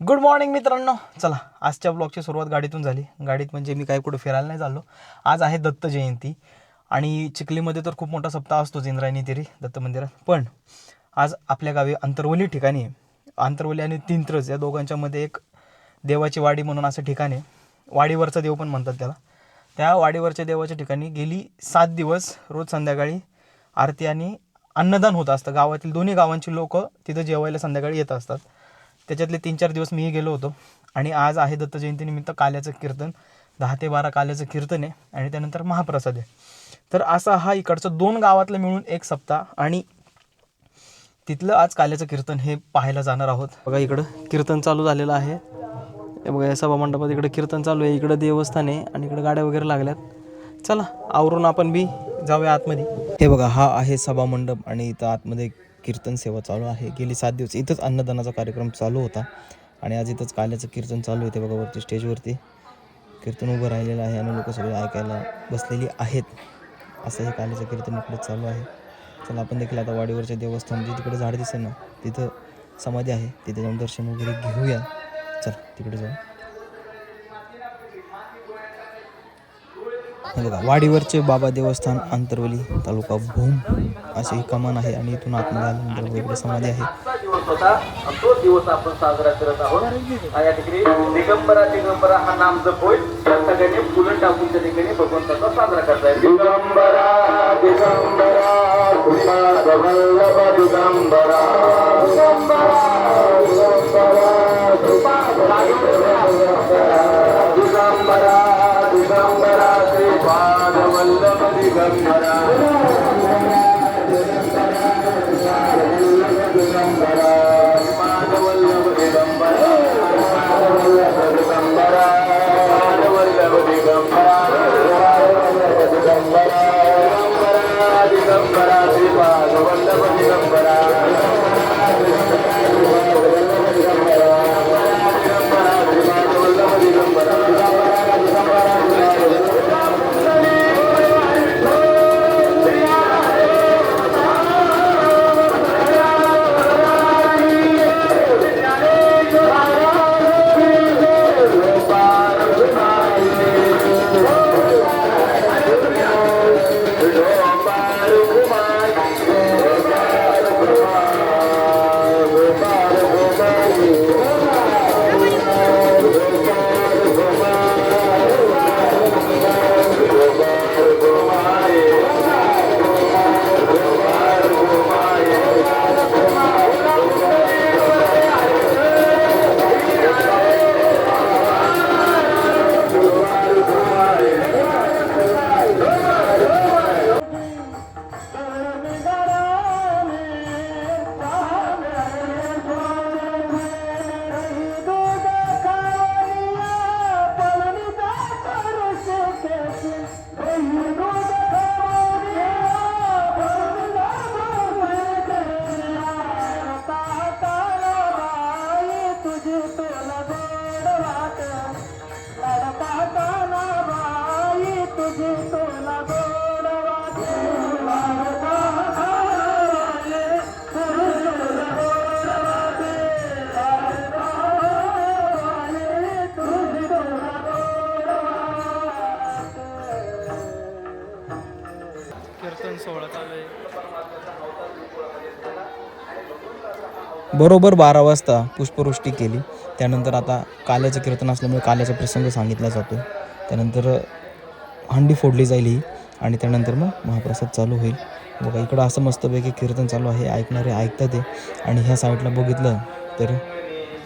Good morning मित्रांनो. चला आजच्या ब्लॉगची सुरुवात गाडीतून झाली. गाडीत म्हणजे मी काय कुठे फिरायला नाही चाललो. आज आहे दत्त जयंती आणि चिखलीमध्ये तर खूप मोठा सप्ताह असतोच इंद्रायणी तिरी दत्त मंदिरात. पण आज आपल्या गावी अंतरवली ठिकाणी, अंतरवली आणि तीनत्रज या दोघांच्या मध्ये एक देवाची वाडी म्हणून असं ठिकाण आहे. वाडीवरचा देव पण म्हणतात त्याला. त्या वाडीवरच्या देवाच्या ठिकाणी गेली 7 दिवस रोज संध्याकाळी आरती आणि अन्नदान होत असतं. गावातील दोन्ही गावांची लोक तिथं जेवायला संध्याकाळी येत असतात. त्याच्यातले 3-4 दिवस मीही गेलो होतो. आणि आज आहे दत्त जयंतीनिमित्त काल्याचं कीर्तन, 10 ते 12 काल्याचं कीर्तन आहे आणि त्यानंतर महाप्रसाद आहे. तर असा हा इकडचं 2 गावातलं मिळून एक सप्ताह आणि तिथलं आज काल्याचं कीर्तन हे पाहायला जाणार आहोत. बघा इकडं कीर्तन चालू झालेलं आहे. हे बघा या सभामंडपात इकडे कीर्तन चालू आहे. इकडं देवस्थान आहे आणि इकडे गाड्या वगैरे लागल्यात. चला आवरून आपण बी जाऊया आतमध्ये. हे बघा हा आहे सभामंडप आणि इथं आतमध्ये कीर्तन सेवा चालू आहे. गेली 7 दिवस इथंच अन्नदानाचा कार्यक्रम चालू होता आणि आज इथंच काल्याचं कीर्तन चालू आहे. ते बघा वरती स्टेजवरती कीर्तन उभं राहिलेलं आहे आणि लोक सगळे ऐकायला बसलेली आहेत. असं हे काल्याचं कीर्तन इकडे चालू आहे. चला आपण देखील आता वाडीवरच्या देवस्थान जे तिकडे झाड दिसेल ना तिथं समाधी आहे, तिथे जाऊन दर्शन वगैरे घेऊया. चल तिकडे जाऊ. हे बघा वाडीवरचे बाबा देवस्थान अंतरवली तालुका भूम अशी कमान आहे आणि इथून आतमध्ये आल्यानंतर इकडे समाधी आहे. तो दिवस आपण साजरा करत आहोत. या ठिकाणी दिगंबरा हा नाम जप होईल. त्या सगळ्यांनी फुलं टाकून त्या ठिकाणी भगवंताचा साजरा करताय. दिगंबरा दिगंबरा वल्लभ दिगंबरा दिगंबरा दिगंबरा दिगंबरा श्रीपाद वल्लभ दिगंबरा दिगंबरा श्रीपाद वल्लभ दिगंबरा दिगंबरा वल्लभ दिगंबरा दिगंबरा दिगंबरा श्रीपाद वल्लभ दिगंबरा बरोबर 12 वाजता पुष्पवृष्टी केली. त्यानंतर आता काल्याचं कीर्तन असल्यामुळे काल्याचा प्रसंग सांगितला जातो. त्यानंतर हंडी फोडली जाईल ही आणि त्यानंतर मग महाप्रसाद चालू होईल. बघा इकडं असं मस्तपैकी कीर्तन चालू आहे. ऐकणारे ऐकतात आहे. आणि ह्या साईडला बघितलं तर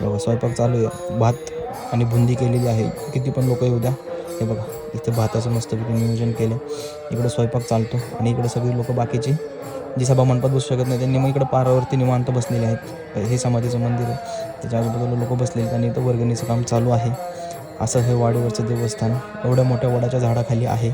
बघा स्वयंपाक चालू आहे. भात आणि बुंदी केलेली आहे. किती पण लोक येऊ द्या. हे बघा इथे भाताचं मस्तपैकी नियोजन केलं. इकडं स्वयंपाक चालतो आणि इकडे सगळी लोक बाकीची जी सभा मंडपात बसू शकत नाही त्यांनी मग इकडं पारावरती निवांत बसलेले आहेत. हे समाधीचं मंदिर आहे. त्याच्या आजूबाजूला लोक बसलेले आणि इथं वर्गणीचं काम चालू आहे. असं हे वाडीवरचं देवस्थान एवढ्या मोठ्या वडाच्या झाडाखाली आहे.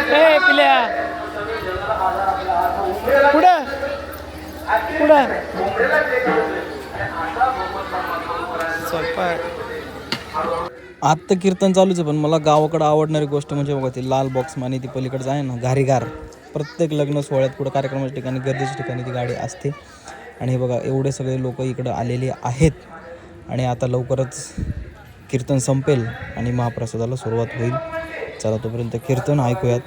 ए पिल्या पुढं पुढं आत्ता कीर्तन चालूच आहे, पण मला गावाकडं आवडणारी गोष्ट म्हणजे बघा ती लाल बॉक्स माने ती पलीकडचं आहे ना घारीगार. प्रत्येक लग्न सोहळ्यात कुठं कार्यक्रमाच्या ठिकाणी गर्दीच्या ठिकाणी ती गाडी असते. आणि हे बघा एवढे सगळे लोक इकडं आलेले आहेत. आणि आता लवकरच कीर्तन संपेल आणि महाप्रसादाला सुरुवात होईल. चला तोपर्यंत कीर्तन ऐकूयात.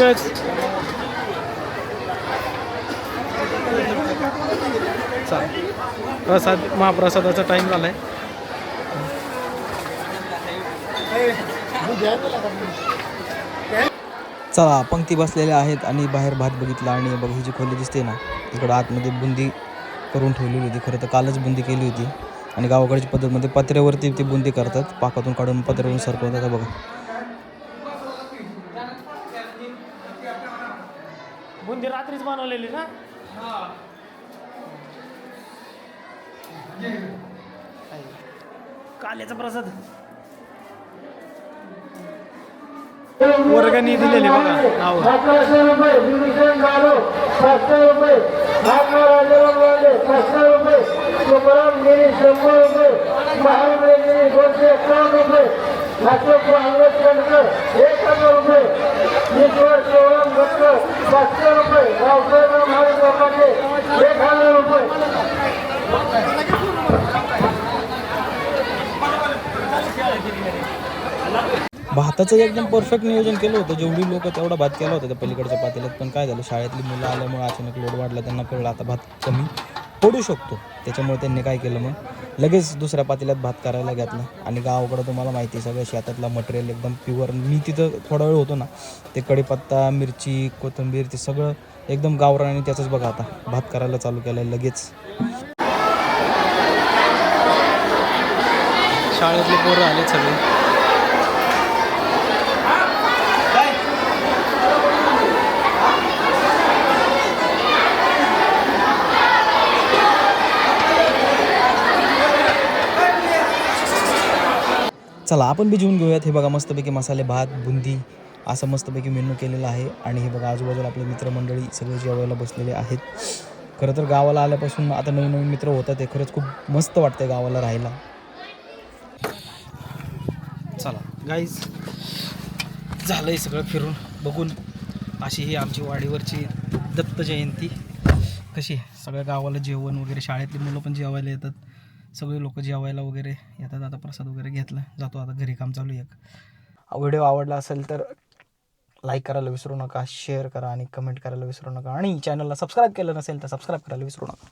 सगळंच. प्रसाद महाप्रसादाचा टाइम झालाय. चला पंक्ती बसलेल्या आहेत आणि बाहेर भात बघितला आणि बघ ही जी खोली दिसते ना इकडं आतमध्ये बुंदी करून ठेवलेली होती. खरं तर कालच बुंदी केली होती आणि गावाकडची पद्धतमध्ये पत्र्यावरती ती बुंदी करतात, पाकातून काढून पत्र्यावरून सरकवतात. बघा बुंदी रात्रीच बनवलेली ना. काल्याचा प्रसाद वर्गाने दिलेले बघा नाव. 1100 रुपये डिव्हिजन झालो 500 रुपये भागराजे 500 रुपये तुकाराम गिरी 100 रुपये महारुद्र गिरी 251 रुपये अशोक अंगदकर 1000 रुपये ईश्वर शिवराम भट्टर 500 रुपये रावसाहेब महाराज 1000 रुपये. भाताचं एकदम परफेक्ट नियोजन केलं होतं. जेवढी लोक तेवढा भात केला होता त्या पलीकडच्या पातेल्यात. पण काय झालं शाळेतली मुलं आल्यामुळे अचानक लोड वाढला. त्यांना कळलं आता भात कमी पडू शकतो. त्याच्यामुळे त्यांनी काय केलं मग लगेच दुसऱ्या पातेल्यात भात करायला घेतला. आणि गावाकडं तुम्हाला माहिती आहे सगळं शेतातला मटेरियल एकदम प्युअर. मी तिथं थोडा वेळ होतो ना ते कढीपत्ता मिरची कोथिंबीर ते सगळं एकदम गावरान आणि त्याचंच बघा आता भात करायला चालू केलं लगेच. शाळेतले पोरं आले सगळे. चला आपण बी जेवून घेऊयात. हे बघा मस्तपैकी मसाले भात बुंदी असं मस्तपैकी मेनू केलेलं आहे. आणि हे बघा आजूबाजूला आपले मित्रमंडळी सगळे जेवायला बसलेले आहेत. खरं तर गावाला आल्यापासून आता नवीन नवीन मित्र होतात. ते खरंच खूप मस्त वाटतंय गावाला राहायला. चला गाईज झालंय सगळं फिरून बघून. अशी ही आमची वाडीवरची दत्त जयंती कशी आहे. सगळ्या गावाला जेवण वगैरे शाळेतली मुलं पण जेवायला येतात. सगळे लोक जेवायला वगैरे येतात. आता प्रसाद वगैरे घेतला जातो. आता घरी काम चालू आहे. व्हिडिओ आवडला असेल तर लाईक करायला विसरू नका, शेअर करा आणि कमेंट करायला विसरू नका. आणि चॅनलला सबस्क्राईब केलं नसेल तर सबस्क्राईब करायला विसरू नका.